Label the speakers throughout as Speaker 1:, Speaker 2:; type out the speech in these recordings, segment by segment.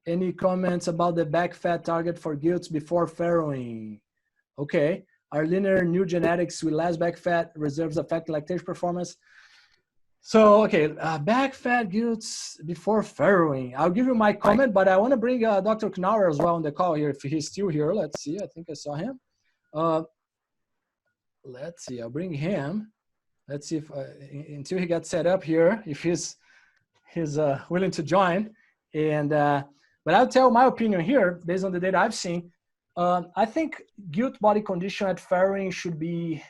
Speaker 1: Any comments about the back fat target for gilts before farrowing? Okay. Are linear new genetics with less back fat reserves affect lactation performance? So, okay, back fat gilts before farrowing. I'll give you my comment, but I want to bring Dr. Knauer as well on the call here, if he's still here. Let's see. I think I saw him. Let's see. I'll bring him. Let's see if until he gets set up here, if he's willing to join. And but I'll tell my opinion here based on the data I've seen. I think gilt body condition at farrowing should be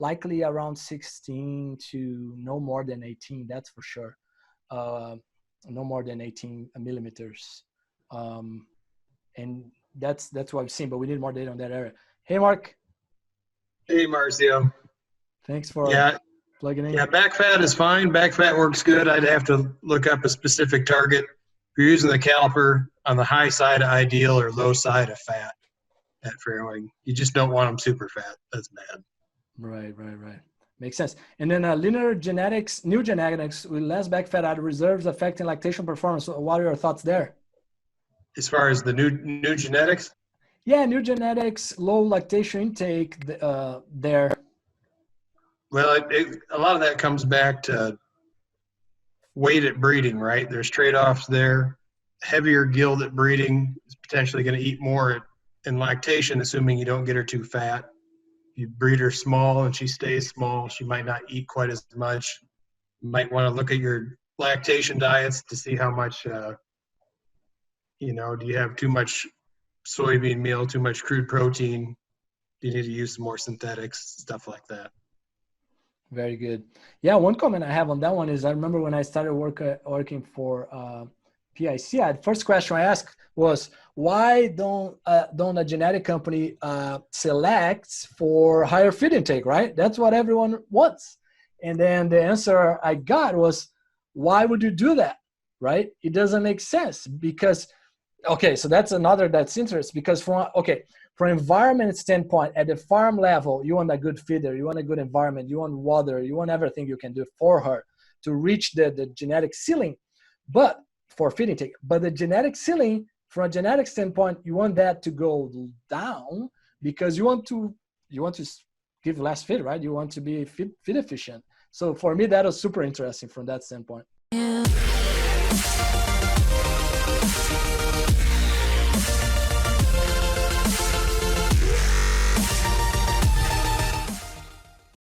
Speaker 1: likely around 16 to no more than 18. That's for sure. No more than 18 millimeters. And that's what I've seen. But we need more data on that area. Hey, Mark.
Speaker 2: Hey, Marcio.
Speaker 1: Thanks for plugging in.
Speaker 2: Yeah, back fat is fine. Back fat works good. I'd have to look up a specific target. If you're using the caliper on the high side of ideal or low side of fat at farrowing, you just don't want them super fat. That's bad.
Speaker 1: Right. Makes sense. And then linear genetics, new genetics with less back fat out of reserves affecting lactation performance. What are your thoughts there?
Speaker 2: As far as the new genetics?
Speaker 1: Yeah, new genetics, low lactation intake there.
Speaker 2: Well, a lot of that comes back to weight at breeding, right? There's trade-offs there. Heavier gilt at breeding is potentially going to eat more in lactation, assuming you don't get her too fat. If you breed her small and she stays small, she might not eat quite as much. You might want to look at your lactation diets to see how much, do you have too much soybean meal, too much crude protein? Do you need to use some more synthetics, stuff like that?
Speaker 1: Very good. Yeah, one comment I have on that one is I remember when I started working for PIC, the first question I asked was, why don't a genetic company select for higher feed intake, right? That's what everyone wants. And then the answer I got was, why would you do that, right? It doesn't make sense because, okay, so that's interesting because from environment standpoint, at the farm level, you want a good feeder, you want a good environment, you want water, you want everything you can do for her to reach the genetic ceiling, but for feed intake. But the genetic ceiling, from a genetic standpoint, you want that to go down because you want to give less feed, right? You want to be feed efficient. So for me, that was super interesting from that standpoint.